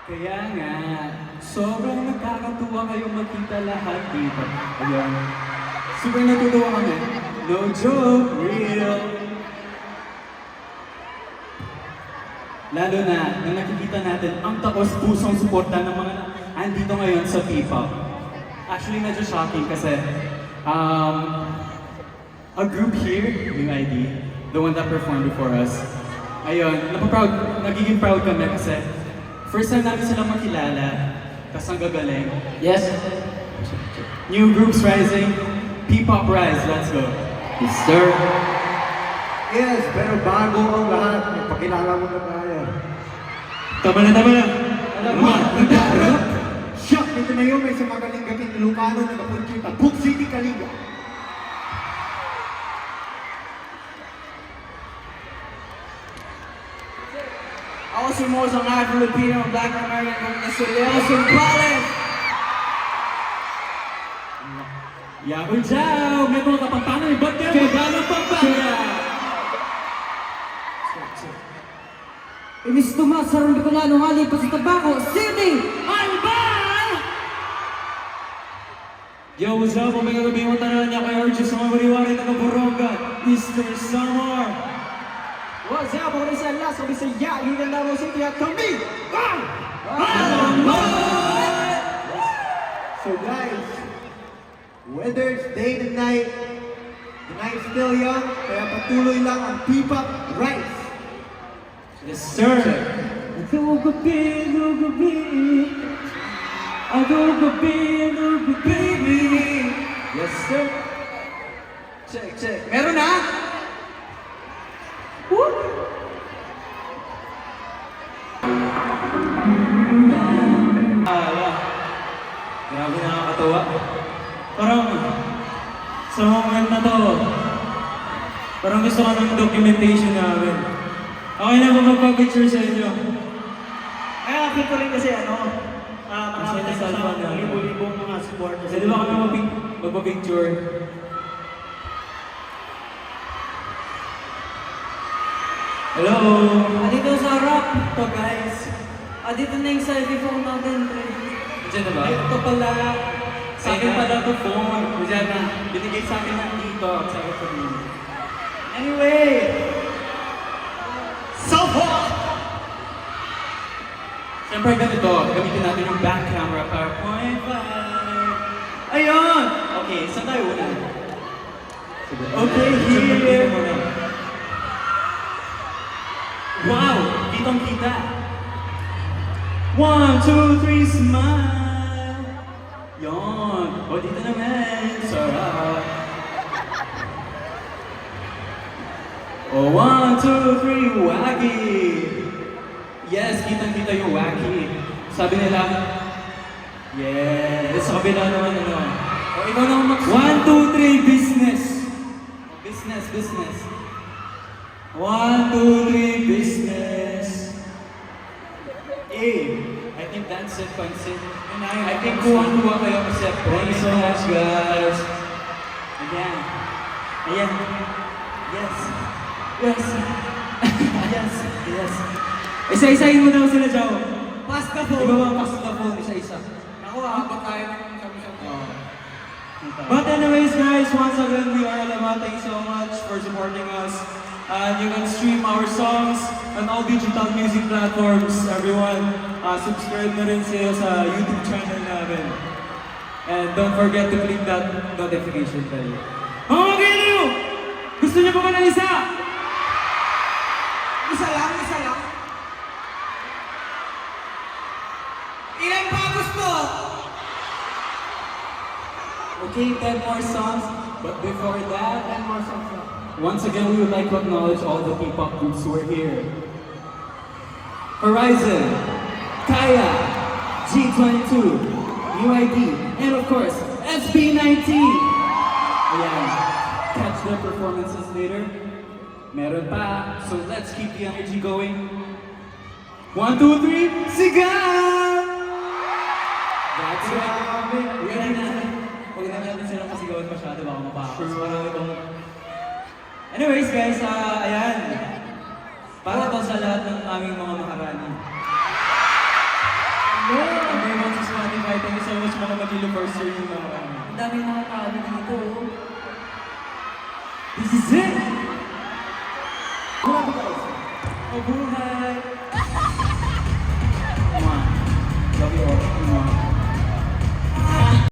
Kaya nga, sobrang nakakatuwa kayong magkita lahat dito. Ayun. Super natutuwa kami. No joke, real. Lalo na, nang nakikita natin ang taos-pusong suporta ng mga andito ngayon sa P-pop. Actually, medyo shocking kasi a group here, yung ID, the one that performed before us, ayun, nagiging proud kami kasi first time namin sila makilala, tas ang gagaling. Yes. New groups rising, P-pop rise, let's go. Yes, sir. Yes, pero bago ang lahat, pakilala mo na tayo. Tama na, tama na. Alam mo, nadarap! Shock! Ito na yun, may sa magaling gating Ilocano na napunta Book City, Kalinga. Ako si Mozang Filipino, Black American, na si Leoson Palen. Yabo Chow! May mga kapampangan, ba't kayo maghanap Pampanga? Inis Tomas, sarang Bicolano, hali pa sa Tabaco City! Alban! Yo, what's up? May kagabi mo tanan niya kay Archie sa mga bariwari ng Boronga, Mr. Summer! What's up? Ako rin sa Las, kami sa Yagi, Davao City at kami! So guys, whether it's day and night, the night's still young, kaya patuloy lang ang P-pop rise. Yes, sir! Ito gabi, baby! Yes, sir. Check. Meron na? Grabe nakakatawa. Parang, sa moment na to, parang gusto ka ng documentation namin. Okay na ba magpa-picture sa inyo? Ay, akin ko rin kasi Kasi marami nasa tayong Alban na. libo-libong mga supporters. Pwede ba kami magpa-picture? Hello! Andito sa harap to guys. Andito na yung selfie phone natin. Diyan na ba? Ay, ito pala. Sa akin pala ito phone. Diyan na. Binigay sa akin ng dito. Sa akin pa rin. Anyway! So hot! Siyempre ganito, gamitin natin yung back camera para 0.5. Ayun! Okay, saan tayo una? Okay, here! Wow! Kitang-kita! 1, 2, 3, smile! Yon! O, dito naman! Sarap! O, 1, 2, 3, wacky! Yes, kitang-kita yung wacky. Sabi nila, yes. Sa kabila naman, ano. O, ikaw naman mag-1, 2, 3, business. Business. 1, 2, 3, business. I think that's it, Pansin. I think kuha-kuha kayo kasi. Thank you so much, guys. Ayan. Yes. Yes. Isa-isahin mo daw sila, Jao. Pass the phone. Ikaw ang pass the phone, isa-isa. Ako, aabot tayo ng sabi-sabi. But anyways, guys, once again, we are Alamat. Thank you so much for supporting us. And you can stream our songs on all digital music platforms, everyone. Subscribe na rin sa YouTube channel namin. And don't forget to click that notification bell. Mga magiging! Gusto niyo pa ba ng isa? Isa lang. Ilan pa gusto? Okay, 10 more songs. But before that, 10 more songs lang. once again, we would like to acknowledge all the P-pop groups who are here. Horizon, Kaya, G22, UID, and of course, SB19. Ayan, catch the performances later. Meron pa, so let's keep the energy going. 1, 2, 3, sigaw! That's right. Huwag na natin silang pasigawan masyado, baka mapakas. Parang itong... Anyways guys, ayan. Para to sa lahat ng aming mga makarani. Ang day one sa Spotify. Thank you so much mga Manilo for streaming mga Ang daming mga tao dito. Oh.